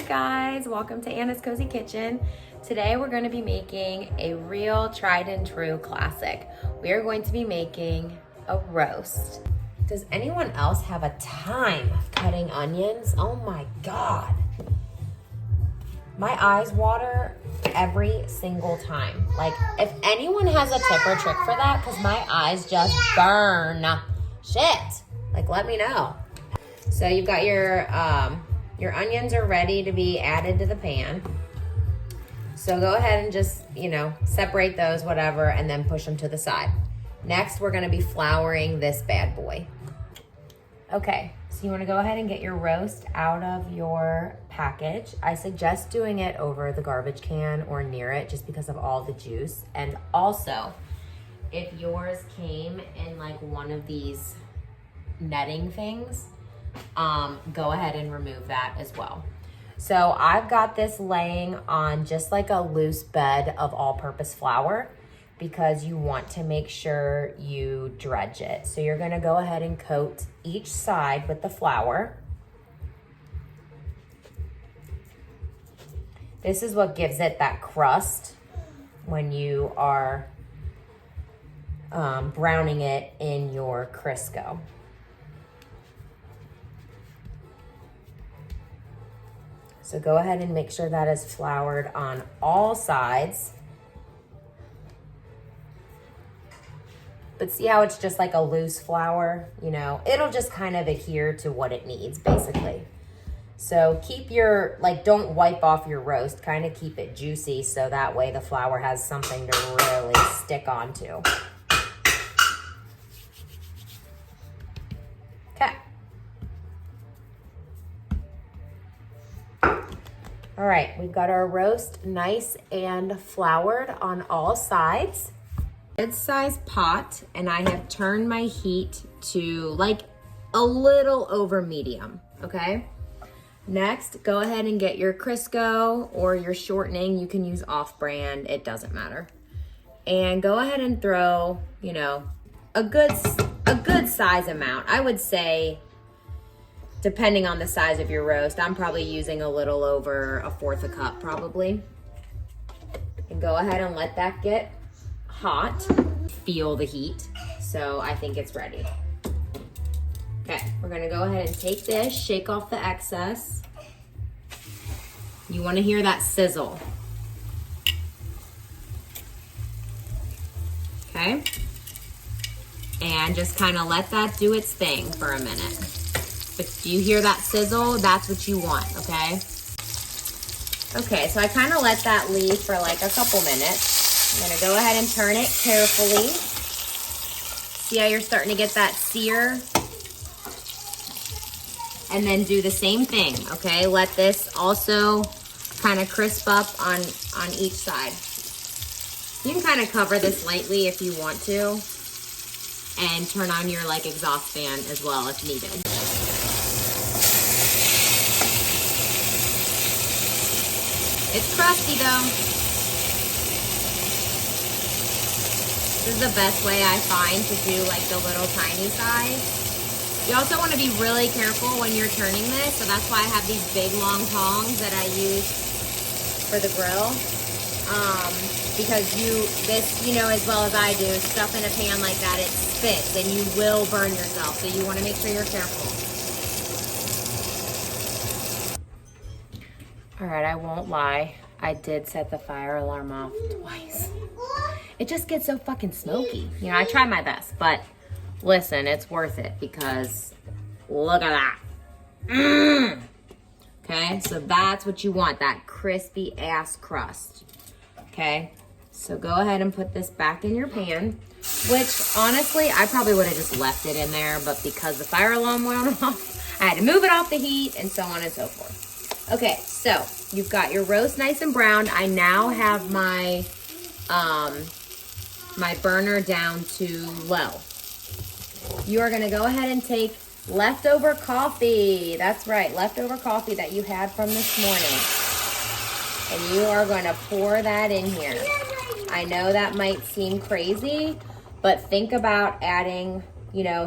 guys, welcome to Anna's Cozy Kitchen. Today we're going to be making a real tried and true classic. We are going to be making a roast. Does anyone else have a time cutting onions? Oh my God. My eyes water every single time. Like, if anyone has a tip or trick for that, because my eyes just burn. Shit. Like, let me know. So you've got your onions are ready to be added to the pan. So go ahead and just, separate those, whatever, and then push them to the side. Next, we're gonna be flouring this bad boy. Okay, so you wanna go ahead and get your roast out of your package. I suggest doing it over the garbage can or near it just because of all the juice. And also, if yours came in like one of these netting things, go ahead and remove that as well. So I've got this laying on just like a loose bed of all-purpose flour because you want to make sure you dredge it. So you're gonna go ahead and coat each side with the flour. This is what gives it that crust when you are browning it in your Crisco. So go ahead and make sure that is floured on all sides. But see how it's just like a loose flour? It'll just kind of adhere to what it needs, basically. So keep your, don't wipe off your roast, kind of keep it juicy so that way the flour has something to really stick onto. Okay. All right, we've got our roast nice and floured on all sides. Good size pot, and I have turned my heat to like a little over medium, okay? Next, go ahead and get your Crisco or your shortening. You can use off-brand, it doesn't matter. And go ahead and throw, a good size amount. I would say, depending on the size of your roast, I'm probably using a little over 1/4 cup probably. And go ahead and let that get hot. Feel the heat. So I think it's ready. Okay, we're gonna go ahead and take this, shake off the excess. You wanna hear that sizzle. Okay? And just kind of let that do its thing for a minute. If you hear that sizzle, that's what you want, okay? Okay, so I kind of let that leave for like a couple minutes. I'm gonna go ahead and turn it carefully. See how you're starting to get that sear? And then do the same thing, okay? Let this also kind of crisp up on each side. You can kind of cover this lightly if you want to, and turn on your exhaust fan as well if needed. It's crusty though. This is the best way I find to do the little tiny size. You also want to be really careful when you're turning this, so that's why I have these big long tongs that I use for the grill. Because as well as I do, stuff in a pan like that, it spits and you will burn yourself, so you want to make sure you're careful. All right, I won't lie. I did set the fire alarm off twice. It just gets so fucking smoky. I try my best, but listen, it's worth it because look at that. Okay, so that's what you want, that crispy ass crust. Okay, so go ahead and put this back in your pan, which honestly, I probably would have just left it in there, but because the fire alarm went off, I had to move it off the heat and so on and so forth. Okay, so you've got your roast nice and browned. I now have my my burner down to low. You are gonna go ahead and take leftover coffee. That's right, leftover coffee that you had from this morning. And you are gonna pour that in here. I know that might seem crazy, but think about adding,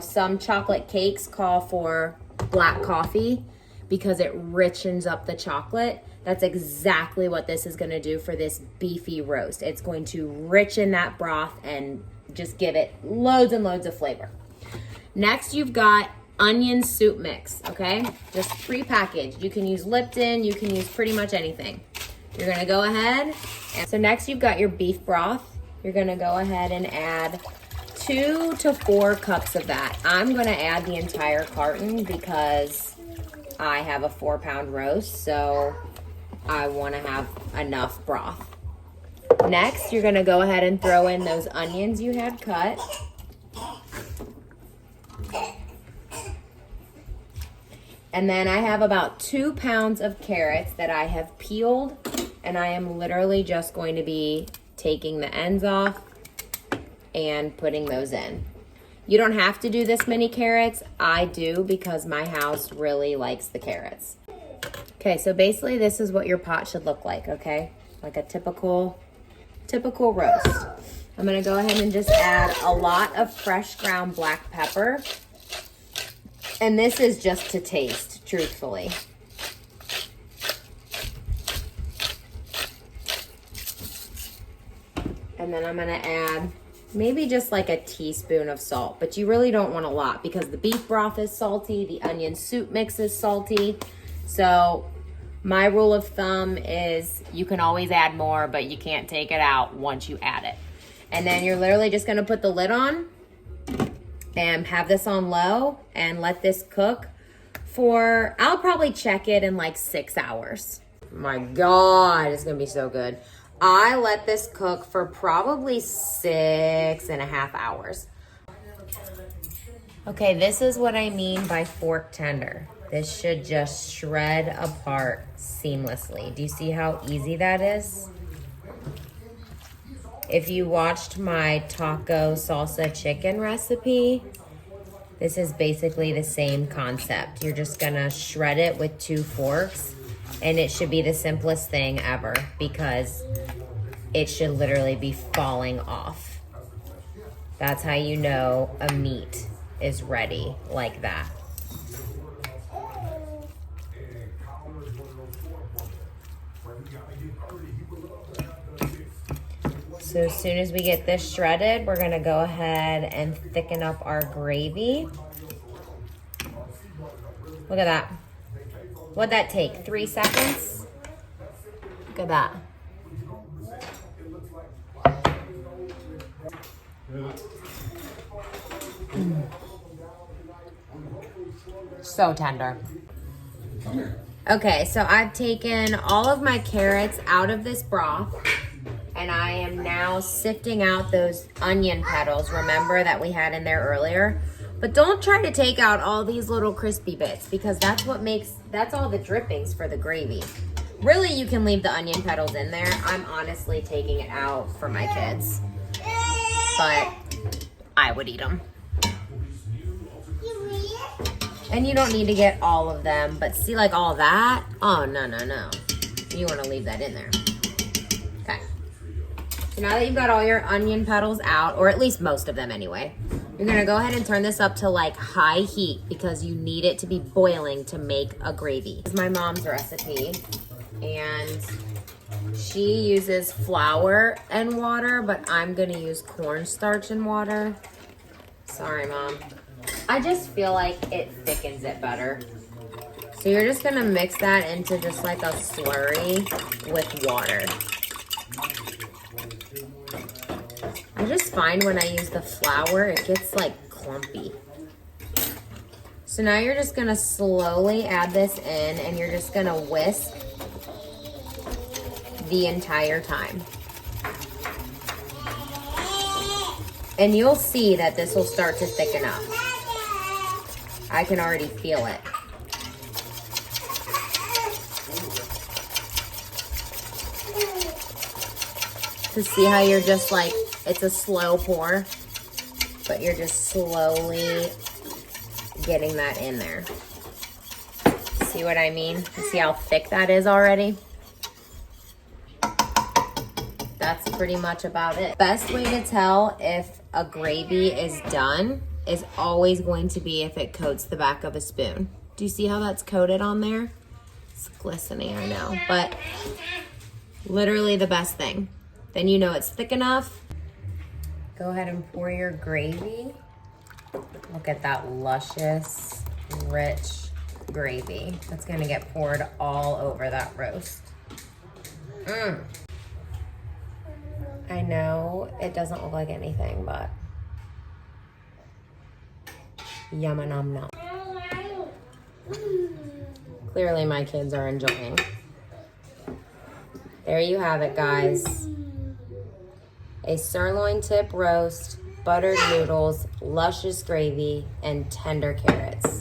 some chocolate cakes call for black coffee. because it richens up the chocolate. That's exactly what this is gonna do for this beefy roast. It's going to richen that broth and just give it loads and loads of flavor. Next, you've got onion soup mix, okay? Just pre-packaged. You can use Lipton, you can use pretty much anything. You're gonna go ahead, and so next you've got your beef broth. You're gonna go ahead and add 2 to 4 cups of that. I'm gonna add the entire carton because I have a 4-pound roast, so I wanna have enough broth. Next, you're gonna go ahead and throw in those onions you had cut. And then I have about 2 pounds of carrots that I have peeled, and I am literally just going to be taking the ends off and putting those in. You don't have to do this many carrots. I do because my house really likes the carrots. Okay, so basically this is what your pot should look like, okay? Like a typical roast. I'm gonna go ahead and just add a lot of fresh ground black pepper. And this is just to taste, truthfully. And then I'm gonna add maybe just like a teaspoon of salt, but you really don't want a lot because the beef broth is salty, the onion soup mix is salty. So my rule of thumb is you can always add more, but you can't take it out once you add it. And then you're literally just gonna put the lid on and have this on low and let this cook for, I'll probably check it in like 6 hours. My God, it's gonna be so good. I let this cook for probably 6.5 hours. Okay, this is what I mean by fork tender. This should just shred apart seamlessly. Do you see how easy that is? If you watched my taco salsa chicken recipe, this is basically the same concept. You're just gonna shred it with 2 forks, and it should be the simplest thing ever because it should literally be falling off. That's how you know a meat is ready, like that. So as soon as we get this shredded, we're gonna go ahead and thicken up our gravy. Look at that. What'd that take, 3 seconds? Look at that. So tender. Okay, so I've taken all of my carrots out of this broth, and I am now sifting out those onion petals, remember, that we had in there earlier. But don't try to take out all these little crispy bits because that's all the drippings for the gravy. Really, you can leave the onion petals in there. I'm honestly taking it out for my kids, but I would eat them. And you don't need to get all of them, but see, like all that? Oh, no. You want to leave that in there. Okay. So now that you've got all your onion petals out, or at least most of them anyway, you're going to go ahead and turn this up to like high heat because you need it to be boiling to make a gravy. This is my mom's recipe, and she uses flour and water, but I'm going to use cornstarch and water. Sorry, Mom. I just feel like it thickens it better. So you're just gonna mix that into just like a slurry with water. I just find when I use the flour, it gets like clumpy. So now you're just gonna slowly add this in, and you're just gonna whisk the entire time. And you'll see that this will start to thicken up. I can already feel it. To see how you're just like, it's a slow pour, but you're just slowly getting that in there. See what I mean? You see how thick that is already? That's pretty much about it. Best way to tell if a gravy is done is always going to be if it coats the back of a spoon. Do you see how that's coated on there? It's glistening, I know, but literally the best thing. Then you know it's thick enough. Go ahead and pour your gravy. Look at that luscious, rich gravy. That's gonna get poured all over that roast. I know it doesn't look like anything, but yum and nom nom. Clearly my kids are enjoying. There you have it, guys. A sirloin tip roast, buttered noodles, luscious gravy, and tender carrots.